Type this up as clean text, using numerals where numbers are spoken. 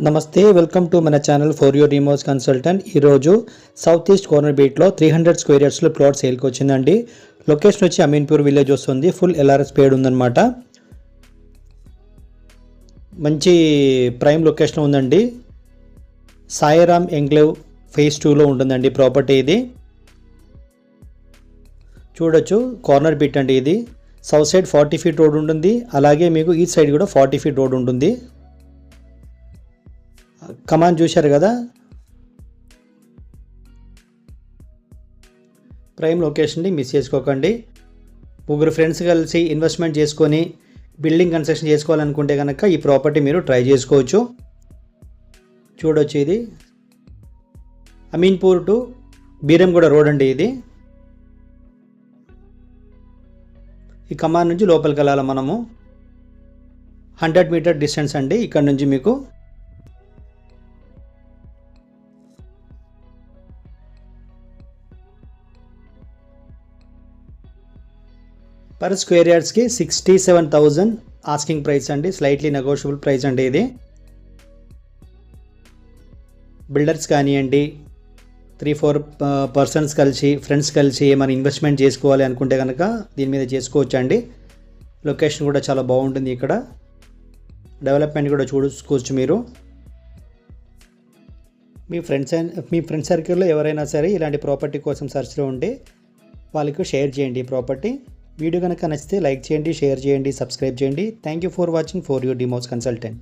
నమస్తే welcome to మన channel for your remotes consultant. ఈరోజు సౌత్ ఈస్ట్ కార్నర్ బీట్లో 300 స్క్వేర్ యార్డ్స్లో ప్లాట్ సేల్కి వచ్చిందండి. లొకేషన్ వచ్చి అమీన్పూర్ విలేజ్ వస్తుంది. ఫుల్ ఎల్ఆర్ఎస్ పేడ్ ఉందన్నమాట. మంచి ప్రైమ్ లొకేషన్ ఉందండి. సాయిరామ్ ఎంక్లేవ్ ఫేజ్ 2లో ఉంటుందండి ప్రాపర్టీ. ఇది చూడొచ్చు కార్నర్ బీట్ అండి. ఇది సౌత్ సైడ్ 40 ఫీట్ రోడ్ ఉంటుంది, అలాగే మీకు ఈస్ట్ సైడ్ కూడా 40 ఫీట్ రోడ్ ఉంటుంది. కమాన్ చూశారు కదా, ప్రైమ్ లొకేషన్ని మిస్ చేసుకోకండి. ముగ్గురు ఫ్రెండ్స్ కలిసి ఇన్వెస్ట్మెంట్ చేసుకొని బిల్డింగ్ కన్స్ట్రక్షన్ చేసుకోవాలనుకుంటే కనుక ఈ ప్రాపర్టీ మీరు ట్రై చేసుకోవచ్చు. చూడొచ్చు, ఇది అమీన్పూర్ టు బీరంగూడ రోడ్ అండి. ఇది ఈ కమాన్ నుంచి లోపలికి వెళ్ళాలి మనము. 100 మీటర్ డిస్టెన్స్ అండి ఇక్కడ నుంచి మీకు. పర్ స్క్వేర్ యార్డ్స్కి 67,000 ఆస్కింగ్ ప్రైస్ అండి. స్లైట్లీ నెగోషియబుల్ ప్రైస్ అండి. ఇది బిల్డర్స్ కానివ్వండి, 3-4 పర్సన్స్ కలిసి ఫ్రెండ్స్ కలిసి ఏమైనా ఇన్వెస్ట్మెంట్ చేసుకోవాలి అనుకుంటే కనుక దీని మీద చేసుకోవచ్చు అండి. లొకేషన్ కూడా చాలా బాగుంటుంది. ఇక్కడ డెవలప్మెంట్ కూడా చూసుకోవచ్చు మీరు. మీ ఫ్రెండ్స్ సర్కిల్లో ఎవరైనా సరే ఇలాంటి ప్రాపర్టీ కోసం సర్చ్లో ఉంటే వాళ్ళకు షేర్ చేయండి ఈ ప్రాపర్టీ. వీడియో కనుక నచ్చితే లైక్ చేయండి, షేర్ చేయండి, సబ్స్క్రైబ్ చేయండి. Thank you for watching for your remotes consultant.